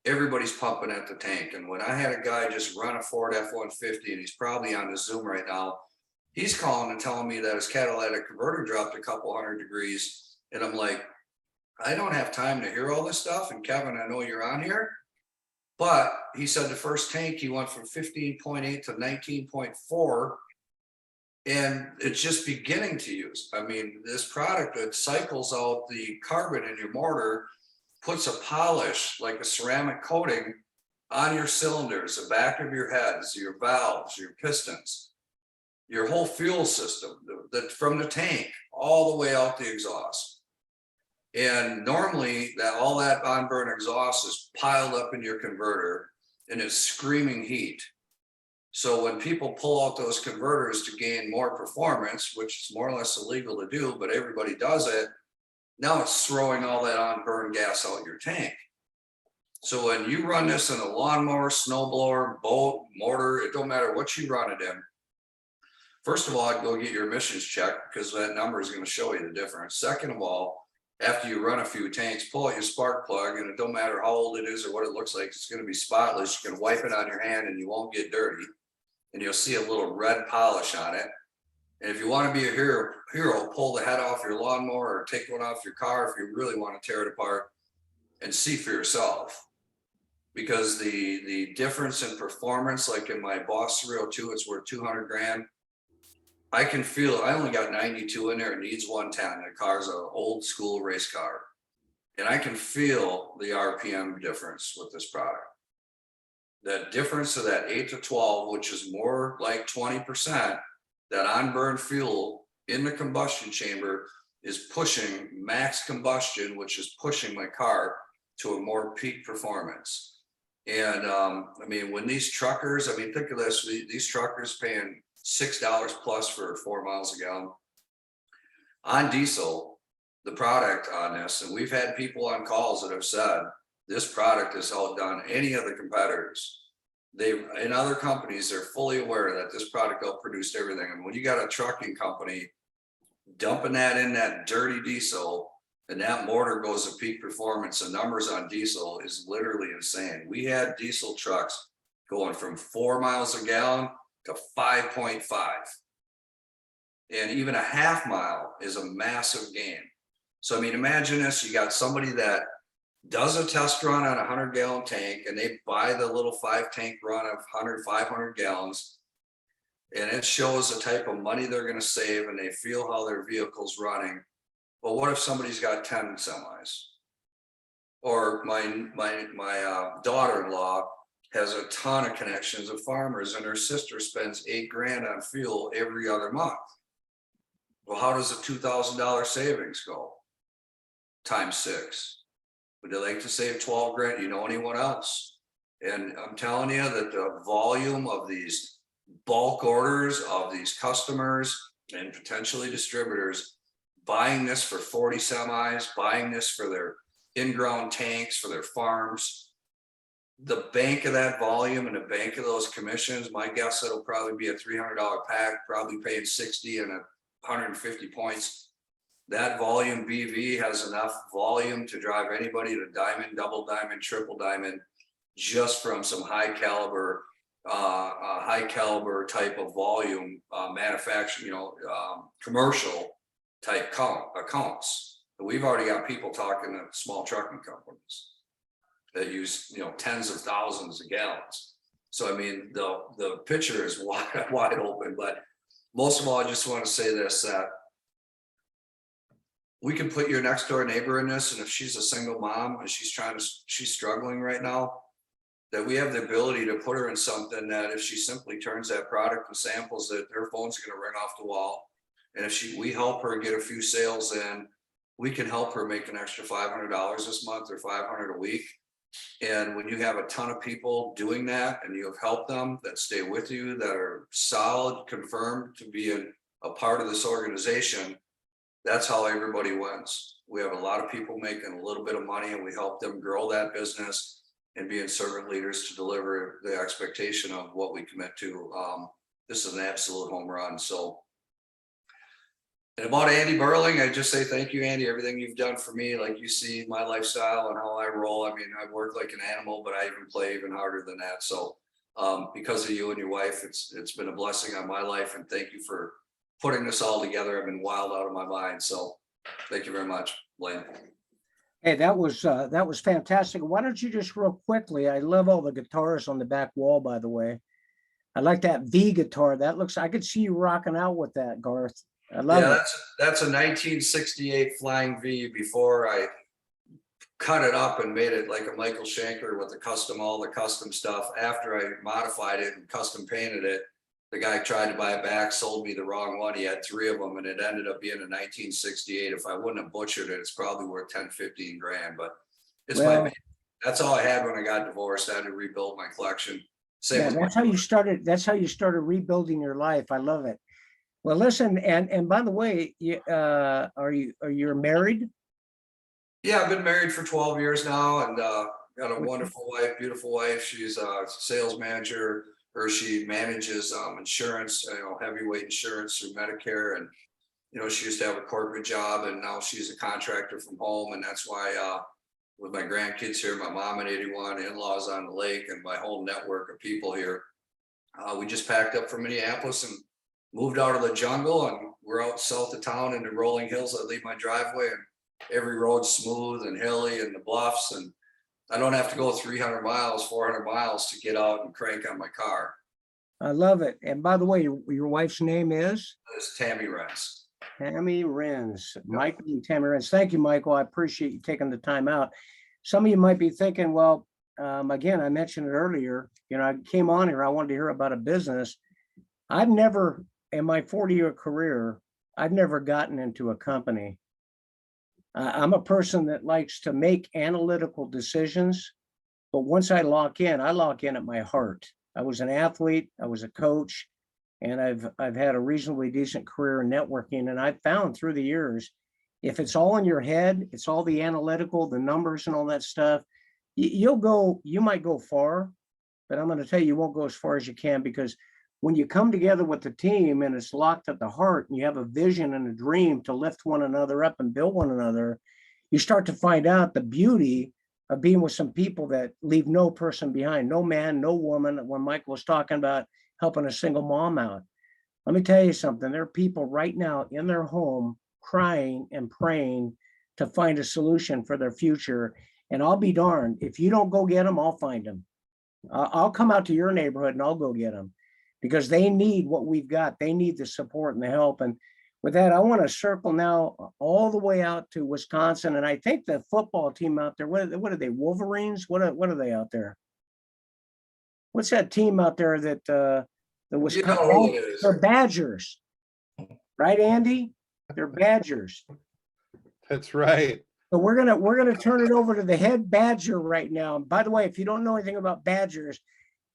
everybody's pumping at the tank. And when I had a guy just run a Ford F-150, and he's probably on the Zoom right now, he's calling and telling me that his catalytic converter dropped a couple hundred degrees. And I'm like, I don't have time to hear all this stuff. And Kevin, I know you're on here, but he said the first tank, he went from 15.8 to 19.4. And it's just beginning to use. I mean, this product that cycles out the carbon in your mortar, puts a polish like a ceramic coating on your cylinders, the back of your heads, your valves, your pistons, your whole fuel system, that from the tank all the way out the exhaust. And normally that all that on-burn exhaust is piled up in your converter and it's screaming heat. So when people pull out those converters to gain more performance, which is more or less illegal to do, but everybody does it, now it's throwing all that on-burn gas out your tank. So when you run this in a lawnmower, snowblower, boat, mortar, it don't matter what you run it in. First of all, I'd go get your emissions checked because that number is going to show you the difference. Second of all, after you run a few tanks, pull out your spark plug, and it don't matter how old it is or what it looks like, it's going to be spotless. You can wipe it on your hand and you won't get dirty. And you'll see a little red polish on it. And if you want to be a hero, pull the head off your lawnmower or take one off your car if you really want to tear it apart and see for yourself. Because the difference in performance, like in my Boss 302, it's worth 200 grand. I can feel it. I only got 92 in there. It needs 110. The car's an old school race car. And I can feel the RPM difference with this product. That difference of that 8 to 12, which is more like 20%, that on-burn fuel in the combustion chamber is pushing max combustion, which is pushing my car to a more peak performance. And I mean, when these truckers, I mean, think of this, these truckers paying $6 plus for 4 miles a gallon on diesel, the product on this. And we've had people on calls that have said, this product has outdone any of the competitors. In other companies, they're fully aware that this product outproduced everything. And when you got a trucking company dumping that in that dirty diesel, and that mortar goes to peak performance, the numbers on diesel is literally insane. We had diesel trucks going from 4 miles a gallon to 5.5. And even a half mile is a massive gain. So, I mean, imagine this, you got somebody that does a test run on a 100-gallon tank, and they buy the little 5-tank run of 500 gallons, and it shows the type of money they're going to save, and they feel how their vehicle's running. But what if somebody's got 10 semis? Or my daughter-in-law has a ton of connections of farmers, and her sister spends $8 grand on fuel every other month. Well, how does a $2,000 savings go? Times 6. Would you like to save 12 grand? You know anyone else? And I'm telling you that the volume of these bulk orders of these customers and potentially distributors buying this for 40 semis, buying this for their in-ground tanks, for their farms, the bank of that volume and the bank of those commissions, my guess it'll probably be a $300 pack, probably paying 60 and 150 points. That volume BV has enough volume to drive anybody to diamond, double diamond, triple diamond, just from some high caliber type of volume manufacturing, commercial type accounts. We've already got people talking to small trucking companies that use tens of thousands of gallons. So I mean, the picture is wide open. But most of all, I just want to say this, that we can put your next door neighbor in this, and if she's a single mom and she's struggling right now, that we have the ability to put her in something that if she simply turns that product and samples it, her phone's going to ring off the wall. And if we help her get a few sales in, we can help her make an extra $500 this month or $500 a week. And when you have a ton of people doing that and you have helped them that stay with you, that are solid, confirmed to be a part of this organization, that's how everybody wins. We have a lot of people making a little bit of money, and we help them grow that business and being servant leaders to deliver the expectation of what we commit to. This is an absolute home run. So And about Andy Burling, I just say thank you, Andy. Everything you've done for me, like you see my lifestyle and how I roll. I mean, I work like an animal, but I even play even harder than that. So because of you and your wife, it's been a blessing on my life. And thank you for putting this all together. I've been wild out of my mind. So thank you very much, Blaine. Hey, that was fantastic. Why don't you just real quickly? I love all the guitars on the back wall, by the way. I like that V guitar. That looks, I could see you rocking out with that, Garth. I love Yeah, it. that's a 1968 Flying V before I cut it up and made it like a Michael Schenker with all the custom stuff. After I modified it and custom painted it, the guy tried to buy it back, sold me the wrong one. He had 3 of them and it ended up being a 1968. If I wouldn't have butchered it, it's probably worth 10, 15 grand, but it's Well, that's all I had when I got divorced. I had to rebuild my collection. Same yeah, with that's how you started. That's how you started rebuilding your life. I love it. Well, listen, and by the way, you're married? Yeah, I've been married for 12 years now and got a wonderful wife, beautiful wife. She's a sales manager, or she manages insurance, heavyweight insurance through Medicare. And, she used to have a corporate job and now she's a contractor from home. And that's why with my grandkids here, my mom at 81, in-laws on the lake, and my whole network of people here, we just packed up from Minneapolis and moved out of the jungle, and we're out south of town in the rolling hills. I leave my driveway and every road's smooth and hilly and the bluffs, and I don't have to go 300 miles, 400 miles to get out and crank on my car. I love it. And by the way, your wife's name is? It's Tammy Renz. Tammy Renz. Michael and Tammy Renz. Thank you, Michael. I appreciate you taking the time out. Some of you might be thinking, well, again, I mentioned it earlier, I came on here, I wanted to hear about a business. I've never, in my 40-year career, I've never gotten into a company. I'm a person that likes to make analytical decisions, but once I lock in at my heart. I was an athlete, I was a coach, and I've had a reasonably decent career in networking. And I've found through the years, if it's all in your head, it's all the analytical, the numbers and all that stuff, you might go far, but I'm going to tell you, you won't go as far as you can, because when you come together with the team and it's locked at the heart and you have a vision and a dream to lift one another up and build one another, you start to find out the beauty of being with some people that leave no person behind, no man, no woman. When Michael was talking about helping a single mom out, let me tell you something. There are people right now in their home crying and praying to find a solution for their future. And I'll be darned, if you don't go get them, I'll find them. I'll come out to your neighborhood and I'll go get them, because they need what we've got. They need the support and the help. And with that, I want to circle now all the way out to Wisconsin. And I think the football team out there, what are they, Wolverines? What are they out there? What's that team out there that the Wisconsin? They're Badgers, right, Andy? They're Badgers. That's right. So we're gonna turn it over to the head Badger right now. And by the way, if you don't know anything about Badgers,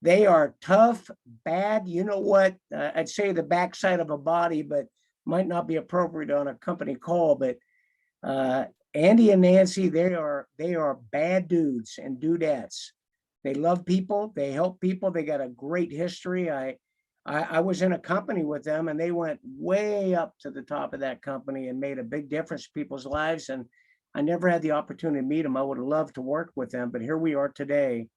they are tough, bad. You know what? I'd say the backside of a body, but might not be appropriate on a company call. But Andy and Nancy, they are bad dudes and dudettes. They love people. They help people. They got a great history. I was in a company with them, and they went way up to the top of that company and made a big difference in people's lives. And I never had the opportunity to meet them. I would have loved to work with them, but here we are today.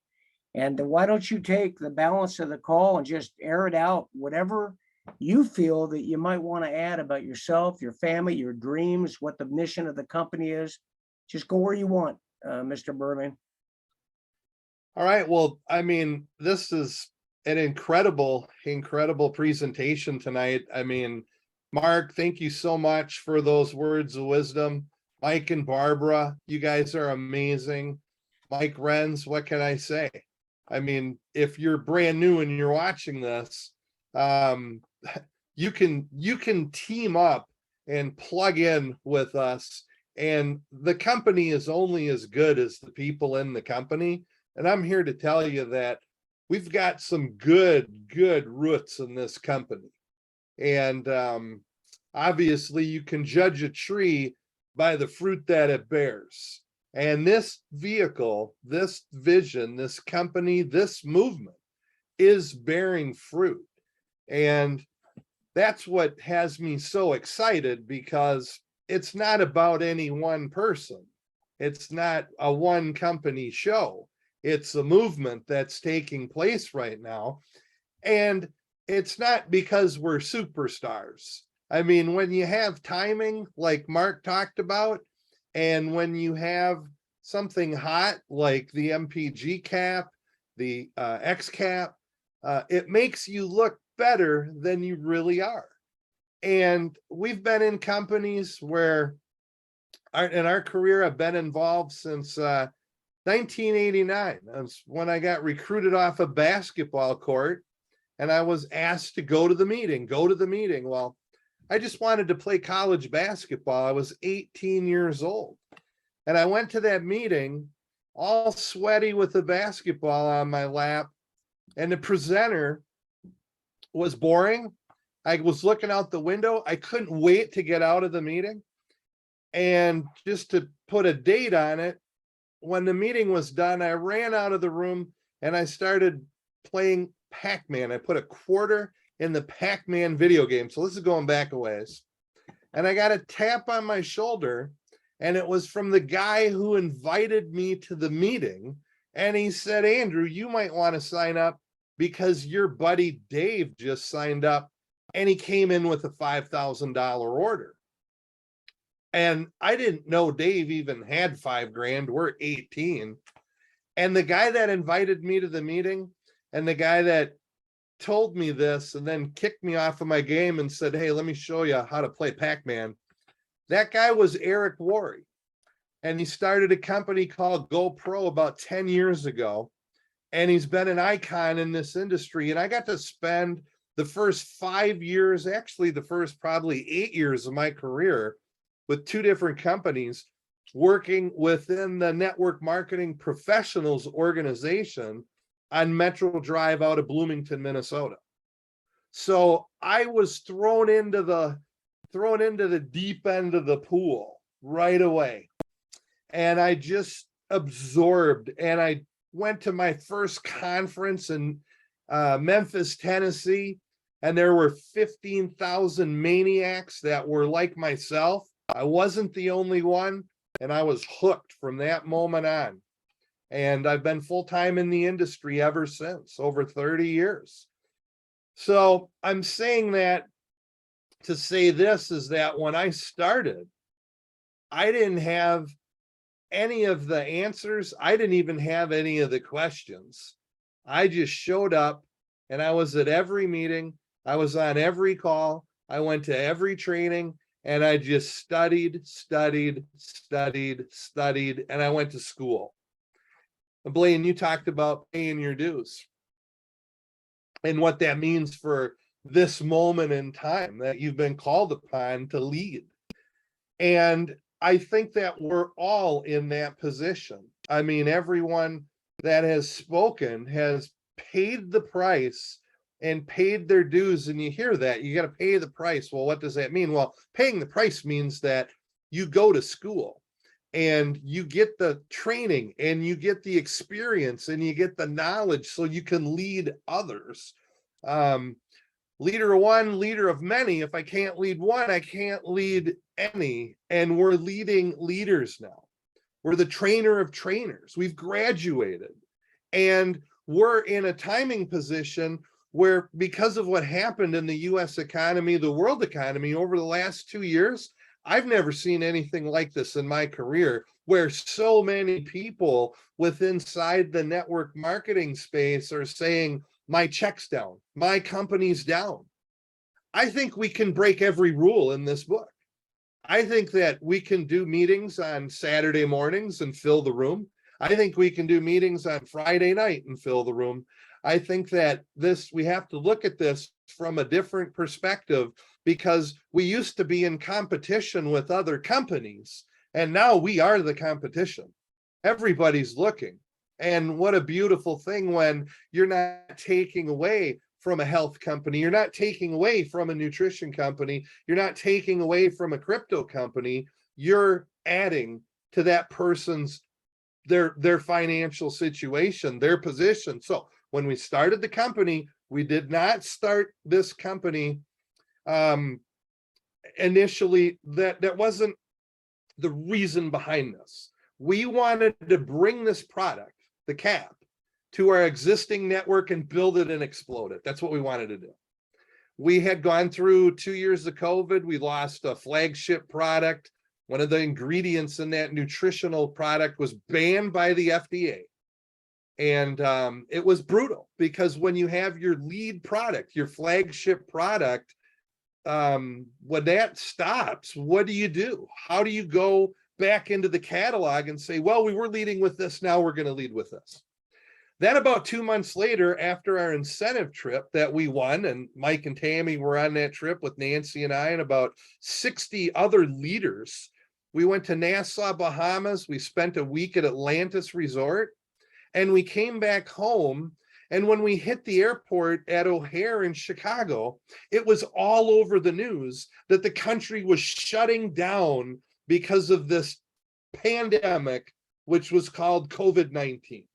And why don't you take the balance of the call and just air it out, whatever you feel that you might want to add about yourself, your family, your dreams, what the mission of the company is. Just go where you want, Mr. Berman. All right. Well, I mean, this is an incredible presentation tonight. I mean, Mark, thank you so much for those words of wisdom. Mike and Barbara, you guys are amazing. Mike Renz, what can I say? I mean, if you're brand new and you're watching this, you can team up and plug in with us, and the company is only as good as the people in the company. And I'm here to tell you that we've got some good roots in this company. And obviously you can judge a tree by the fruit that it bears. And this vehicle, this vision, this company, this movement is bearing fruit. And that's what has me so excited, because it's not about any one person. It's not a one company show. It's a movement that's taking place right now. And it's not because we're superstars. I mean, when you have timing like Mark talked about, and when you have something hot like the MPG cap, the X cap, it makes you look better than you really are. And we've been in companies where in our career, I've been involved since 1989. That's when I got recruited off a basketball court, and I was asked to go to the meeting. Well, I just wanted to play college basketball. I was 18 years old. And I went to that meeting all sweaty with the basketball on my lap. And the presenter was boring. I was looking out the window. I couldn't wait to get out of the meeting. And just to put a date on it, when the meeting was done, I ran out of the room and I started playing Pac-Man. I put a quarter in the Pac-Man video game. So this is going back a ways. And I got a tap on my shoulder, and it was from the guy who invited me to the meeting. And he said, Andrew, you might want to sign up because your buddy Dave just signed up, and he came in with a $5,000 order. And I didn't know Dave even had $5,000. We're 18. And the guy that invited me to the meeting, and the guy that told me this and then kicked me off of my game and said, hey, let me show you how to play Pac-Man. That guy was Eric Worre. And he started a company called GoPro about 10 years ago. And he's been an icon in this industry. And I got to spend the first 5 years, actually the first probably 8 years of my career, with two different companies working within the network marketing professionals organization on Metro Drive out of Bloomington, Minnesota. So I was thrown into the deep end of the pool right away. And I just absorbed, and I went to my first conference in Memphis, Tennessee, and there were 15,000 maniacs that were like myself. I wasn't the only one, and I was hooked from that moment on. And I've been full-time in the industry ever since, over 30 years. So I'm saying that to say this is that when I started, I didn't have any of the answers. I didn't even have any of the questions. I just showed up, and I was at every meeting. I was on every call. I went to every training, and I just studied, and I went to school. And Blaine, you talked about paying your dues and what that means for this moment in time that you've been called upon to lead. And I think that we're all in that position. I mean, everyone that has spoken has paid the price and paid their dues. And you hear that, you got to pay the price. Well, what does that mean? Well, paying the price means that you go to school and you get the training and you get the experience and you get the knowledge so you can lead others. Leader of one, leader of many. If I can't lead one, I can't lead any. And we're leading leaders now. We're the trainer of trainers. We've graduated, and we're in a timing position where, because of what happened in the US economy, the world economy over the last 2 years, I've never seen anything like this in my career, where so many people inside the network marketing space are saying, my check's down, my company's down. I think we can break every rule in this book. I think that we can do meetings on Saturday mornings and fill the room. I think we can do meetings on Friday night and fill the room. I think that we have to look at this from a different perspective, because we used to be in competition with other companies, and now we are the competition. Everybody's looking. And what a beautiful thing when you're not taking away from a health company, you're not taking away from a nutrition company, you're not taking away from a crypto company, you're adding to that person's their financial situation, their position. So when we started the company, we did not start this company initially, that wasn't the reason behind this. We wanted to bring this product, the cap, to our existing network and build it and explode it. That's what we wanted to do. We had gone through 2 years of COVID. We lost a flagship product. One of the ingredients in that nutritional product was banned by the FDA. And it was brutal, because when you have your lead product, your flagship product, when that stops, what do you do? How do you go back into the catalog and say, well, we were leading with this, now we're going to lead with this? Then about 2 months later, after our incentive trip that we won, and Mike and Tammy were on that trip with Nancy and I and about 60 other leaders, we went to Nassau, Bahamas. We spent a week at Atlantis Resort, and we came back home. And when we hit the airport at O'Hare in Chicago, it was all over the news that the country was shutting down because of this pandemic, which was called COVID-19.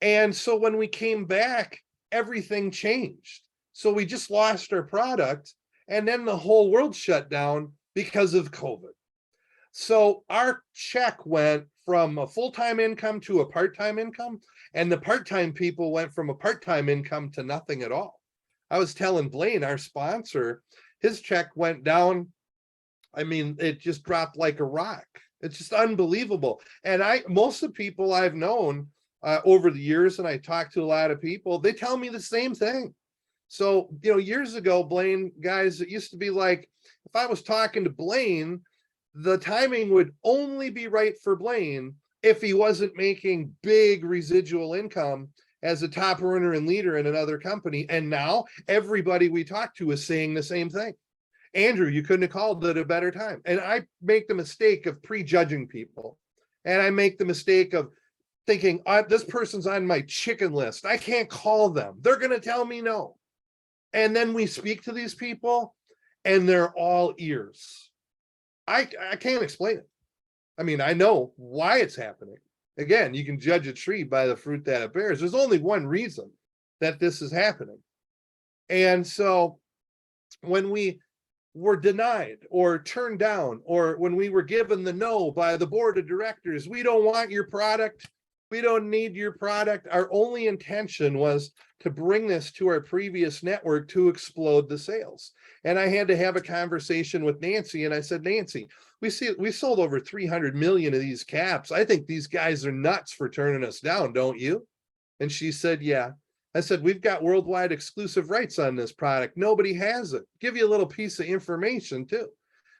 And so when we came back, everything changed. So we just lost our product, and then the whole world shut down because of COVID. So our check went from a full-time income to a part-time income, and the part-time people went from a part-time income to nothing at all. I was telling Blaine, our sponsor, his check went down. I mean, it just dropped like a rock. It's just unbelievable. And most of the people I've known over the years, and I talk to a lot of people, they tell me the same thing. So, years ago, Blaine, guys, it used to be like, if I was talking to Blaine, the timing would only be right for Blaine if he wasn't making big residual income as a top earner and leader in another company. And now everybody we talk to is saying the same thing. Andrew, you couldn't have called it a better time. And I make the mistake of prejudging people. And I make the mistake of thinking, this person's on my chicken list, I can't call them, they're going to tell me no. And then we speak to these people and they're all ears. I can't explain it. I mean, I know why it's happening. Again, you can judge a tree by the fruit that it bears. There's only one reason that this is happening. And so when we were denied or turned down, or when we were given the no by the board of directors, we don't want your product, we don't need your product. Our only intention was to bring this to our previous network to explode the sales. And I had to have a conversation with Nancy, and I said, Nancy, we sold over 300 million of these caps. I think these guys are nuts for turning us down, don't you? And she said, yeah. I said, we've got worldwide exclusive rights on this product. Nobody has it. Give you a little piece of information too.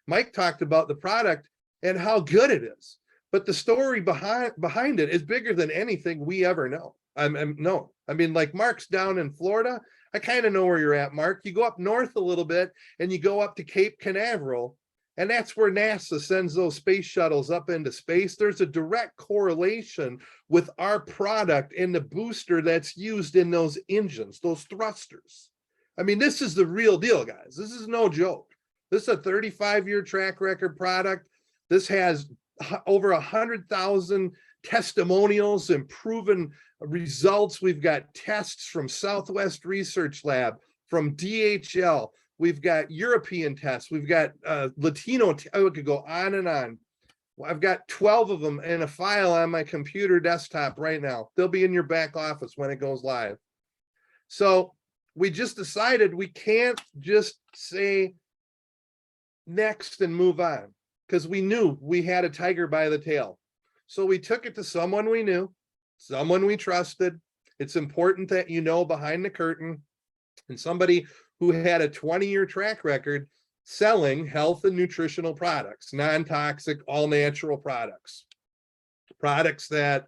Mike talked about the product and how good it is, but the story behind it is bigger than anything we ever know. I mean, like Mark's down in Florida. I kind of know where you're at, Mark. You go up north a little bit and you go up to Cape Canaveral, and that's where NASA sends those space shuttles up into space. There's a direct correlation with our product and the booster that's used in those engines, those thrusters. I mean, this is the real deal, guys. This is no joke. This is a 35-year track record product. This has over 100,000 testimonials and proven results. We've got tests from Southwest Research Lab, from DHL. We've got European tests. We've got Latino. We could go on and on. I've got 12 of them in a file on my computer desktop right now. They'll be in your back office when it goes live. So we just decided we can't just say next and move on, because we knew we had a tiger by the tail. So we took it to someone we knew, someone we trusted. It's important that you know behind the curtain, and somebody who had a 20-year track record selling health and nutritional products, non-toxic, all-natural products that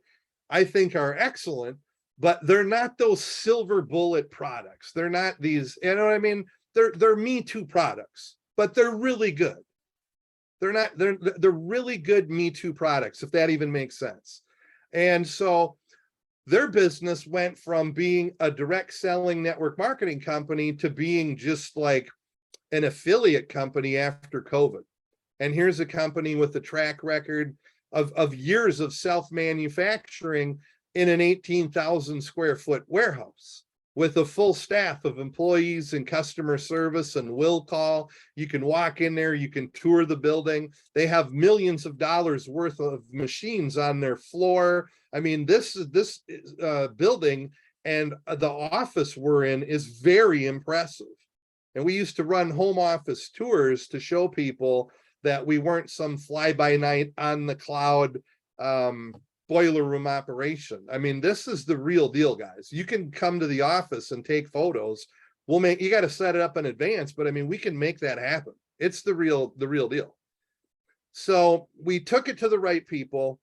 I think are excellent, but they're not those silver bullet products. They're not these, you know what I mean? They're Me Too products, but they're really good. They're really good Me Too products, if that even makes sense. And so their business went from being a direct selling network marketing company to being just like an affiliate company after COVID. And here's a company with a track record of years of self-manufacturing in an 18,000 square foot warehouse. with a full staff of employees and customer service and will call. You can walk in there, you can tour the building. They have millions of dollars worth of machines on their floor. I mean, this building and the office we're in is very impressive. And we used to run home office tours to show people that we weren't some fly by night on the cloud boiler room operation. I mean, this is the real deal, guys. You can come to the office and take photos. You got to set it up in advance, but I mean, we can make that happen. It's the real deal. So we took it to the right people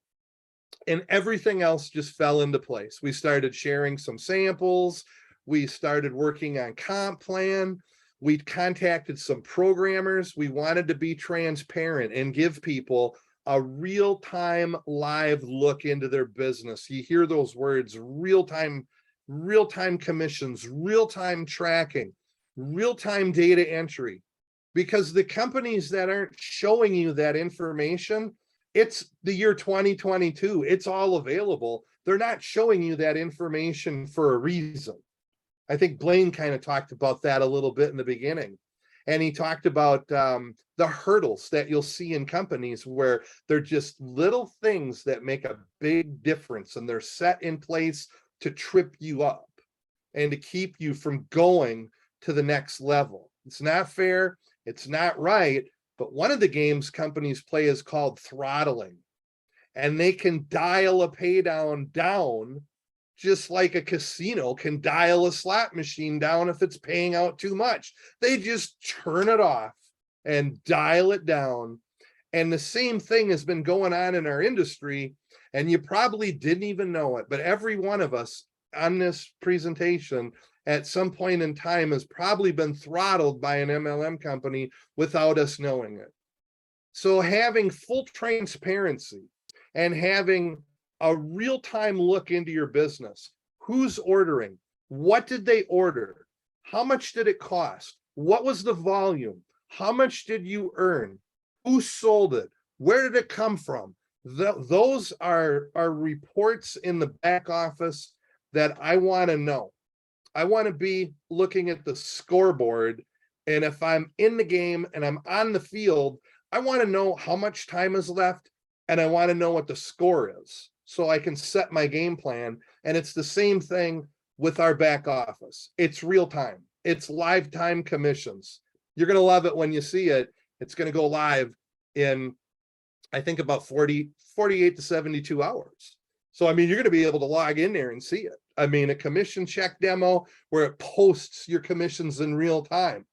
and everything else just fell into place. We started sharing some samples. We started working on comp plan. We contacted some programmers. We wanted to be transparent and give people a real-time live look into their business. You hear those words, real-time commissions, real-time tracking, real-time data entry, because the companies that aren't showing you that information, it's the year 2022, it's all available. They're not showing you that information for a reason. I think Blaine kind of talked about that a little bit in the beginning. And he talked about the hurdles that you'll see in companies where they're just little things that make a big difference, and they're set in place to trip you up and to keep you from going to the next level. It's not fair. It's not right. But one of the games companies play is called throttling. And they can dial a pay down just like a casino can dial a slot machine down if it's paying out too much. They just turn it off and dial it down. And the same thing has been going on in our industry, and you probably didn't even know it, but every one of us on this presentation at some point in time has probably been throttled by an MLM company without us knowing it. So having full transparency and having a real-time look into your business. Who's ordering? What did they order? How much did it cost? What was the volume? How much did you earn? Who sold it? Where did it come from? Those are reports in the back office that I want to know. I want to be looking at the scoreboard, and if I'm in the game and I'm on the field, I want to know how much time is left, and I want to know what the score is, so I can set my game plan. And it's the same thing with our back office. It's real time. It's live time commissions. You're going to love it when you see it. It's going to go live in, I think, about 48 to 72 hours. So, I mean, you're going to be able to log in there and see it. I mean, a commission check demo where it posts your commissions in real time.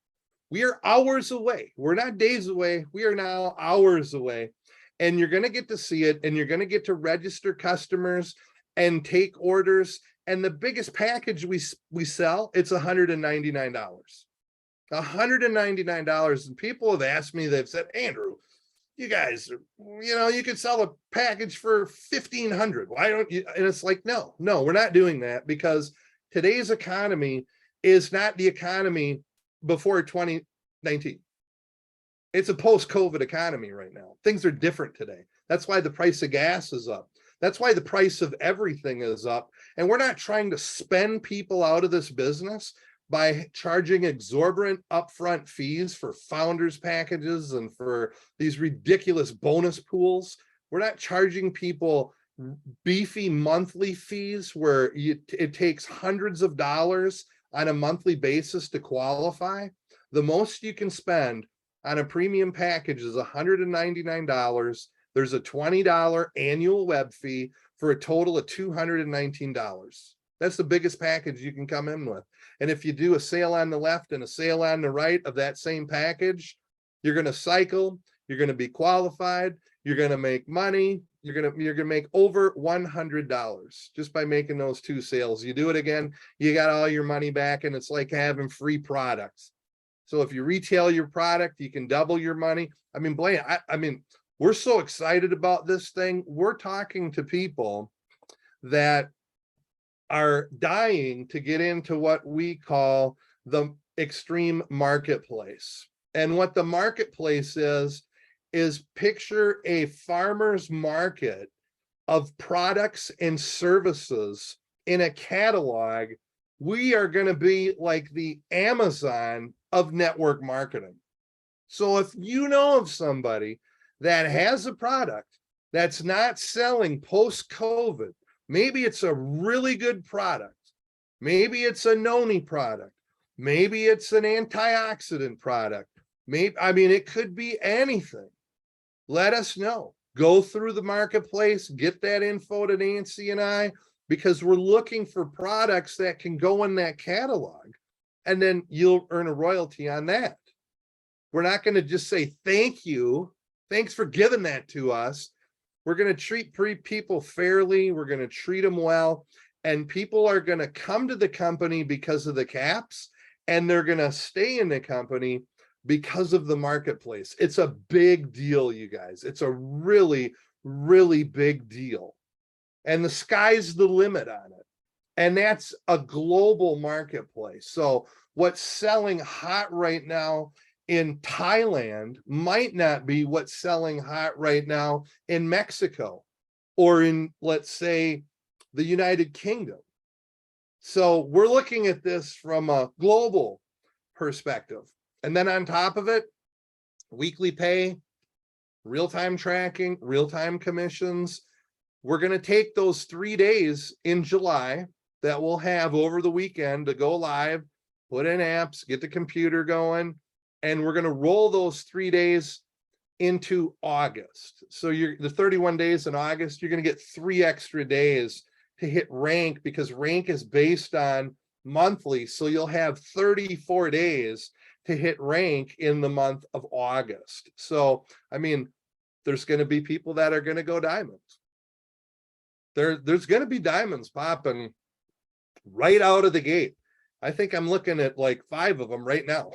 We are hours away. We're not days away. We are now hours away. And you're going to get to see it, and you're going to get to register customers and take orders. And the biggest package we sell, it's $199. $199. And people have asked me, they've said, Andrew, you guys, you could sell a package for $1,500. Why don't you? And it's like, no, we're not doing that, because today's economy is not the economy before 2019. It's a post-COVID economy right now. Things are different today. That's why the price of gas is up. That's why the price of everything is up. And we're not trying to spend people out of this business by charging exorbitant upfront fees for founders packages and for these ridiculous bonus pools. We're not charging people beefy monthly fees where it takes hundreds of dollars on a monthly basis to qualify. The most you can spend on a premium package is $199. There's a $20 annual web fee for a total of $219. That's the biggest package you can come in with. And if you do a sale on the left and a sale on the right of that same package, you're going to cycle, you're going to be qualified, you're going to make money, you're going to make over $100 just by making those two sales. You do it again, you got all your money back, and it's like having free products. So if you retail your product, you can double your money. I mean, Blaine, I mean, we're so excited about this thing. We're talking to people that are dying to get into what we call the extreme marketplace. And what the marketplace is picture a farmer's market of products and services in a catalog We are going to be like the Amazon of network marketing. So if you know of somebody that has a product that's not selling post-COVID, maybe it's a really good product. Maybe it's a noni product. Maybe it's an antioxidant product. Maybe, I mean, it could be anything. Let us know. Go through the marketplace, get that info to Nancy and I, because we're looking for products that can go in that catalog, and then you'll earn a royalty on that. We're not going to just say, thank you. Thanks for giving that to us. We're going to treat people fairly. We're going to treat them well. And people are going to come to the company because of the caps, and they're going to stay in the company because of the marketplace. It's a big deal, you guys. It's a really, really big deal. And the sky's the limit on it. And that's a global marketplace. So what's selling hot right now in Thailand might not be what's selling hot right now in Mexico or in, let's say, the United Kingdom. So we're looking at this from a global perspective. And then on top of it, weekly pay, real-time tracking, real-time commissions. We're going to take those 3 days in July that we'll have over the weekend to go live, put in apps, get the computer going, and we're going to roll those 3 days into August. So you're the 31 days in August, you're going to get 3 extra days to hit rank, because rank is based on monthly. So you'll have 34 days to hit rank in the month of August. So, I mean, there's going to be people that are going to go diamonds. There's going to be diamonds popping right out of the gate. I think I'm looking at like 5 of them right now.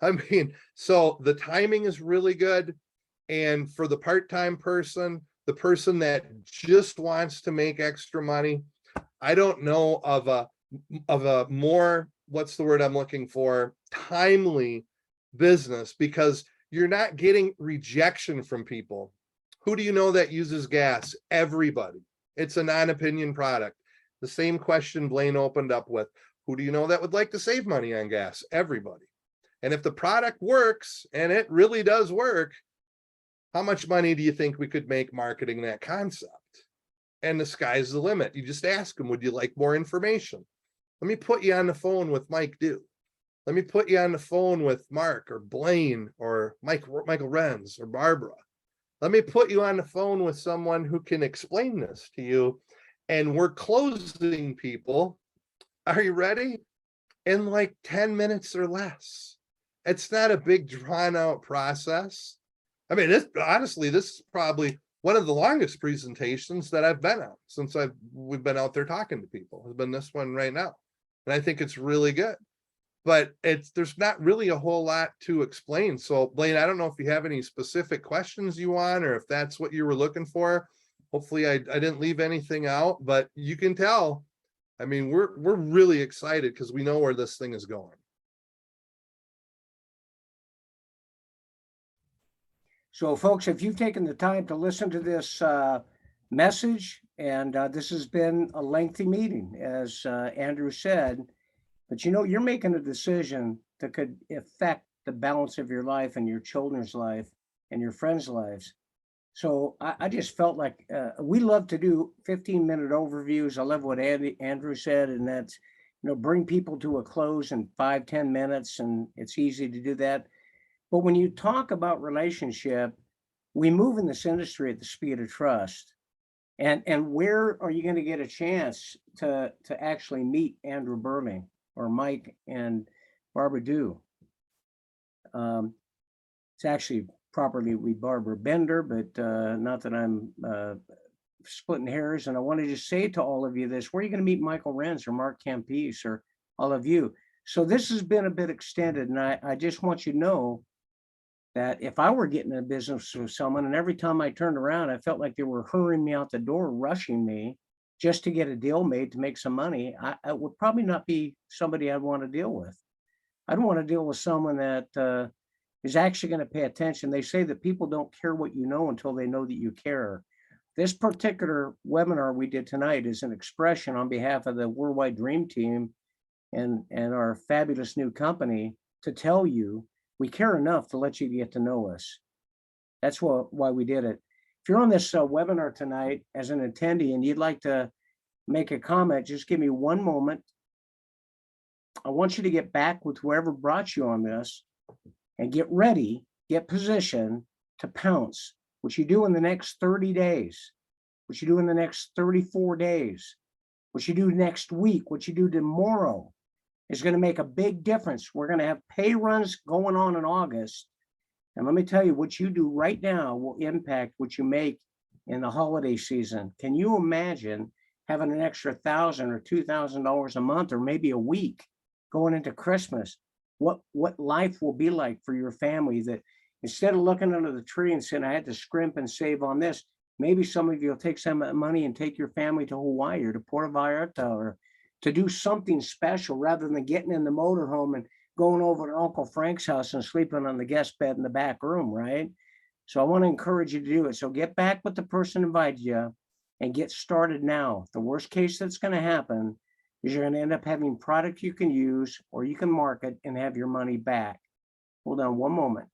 I mean, so the timing is really good. And for the part-time person, the person that just wants to make extra money, I don't know of a more, what's the word I'm looking for, timely business, because you're not getting rejection from people. Who do you know that uses gas? Everybody. It's a non-opinion product. The same question Blaine opened up with. Who do you know that would like to save money on gas? Everybody. And if the product works, and it really does work, how much money do you think we could make marketing that concept? And the sky's the limit. You just ask them, would you like more information? Let me put you on the phone with Mike Dew. Let me put you on the phone with Mark or Blaine or Michael Renz or Barbara. Let me put you on the phone with someone who can explain this to you. And we're closing people. Are you ready? In like 10 minutes or less. It's not a big drawn out process. I mean, honestly, this is probably one of the longest presentations that I've been on since we've been out there talking to people. Has been this one right now. And I think it's really good. But there's not really a whole lot to explain. So Blaine, I don't know if you have any specific questions you want, or if that's what you were looking for. Hopefully I didn't leave anything out, but you can tell. I mean, we're really excited because we know where this thing is going. So folks, if you've taken the time to listen to this message, and this has been a lengthy meeting, as Andrew said, but you know, you're making a decision that could affect the balance of your life and your children's life and your friends' lives. So I just felt like we love to do 15-minute overviews. I love what Andrew said, and that's, you know, bring people to a close in 5-10 minutes, and it's easy to do that. But when you talk about relationship, we move in this industry at the speed of trust. And where are you going to get a chance to actually meet Andrew Burling or Mike and Barbara Dew? It's actually properly Barbara Bender, but not that I'm splitting hairs. And I want to just say to all of you this: where are you going to meet Michael Renz or Mark Campese or all of you? So this has been a bit extended, and I just want you to know that if I were getting in business with someone, and every time I turned around, I felt like they were hurrying me out the door, rushing me just to get a deal made to make some money, I would probably not be somebody I'd want to deal with. I'd want to deal with someone that is actually going to pay attention. They say that people don't care what you know until they know that you care. This particular webinar we did tonight is an expression on behalf of the Worldwide Dream Team and our fabulous new company to tell you we care enough to let you get to know us. That's why we did it. If you're on this webinar tonight as an attendee and you'd like to make a comment, just give me one moment. I want you to get back with whoever brought you on this and get ready, get positioned to pounce. What you do in the next 30 days, what you do in the next 34 days, what you do next week, what you do tomorrow is going to make a big difference. We're going to have pay runs going on in August. And let me tell you, what you do right now will impact what you make in the holiday season. Can you imagine having an extra $1,000 or $2,000 a month or maybe a week going into Christmas? What life will be like for your family, that instead of looking under the tree and saying, I had to scrimp and save on this, maybe some of you will take some of that money and take your family to Hawaii or to Puerto Vallarta or to do something special rather than getting in the motorhome and going over to Uncle Frank's house and sleeping on the guest bed in the back room, right? So I want to encourage you to do it. So get back with the person who invited you and get started now. The worst case that's going to happen is you're going to end up having product you can use or you can market and have your money back. Hold on one moment.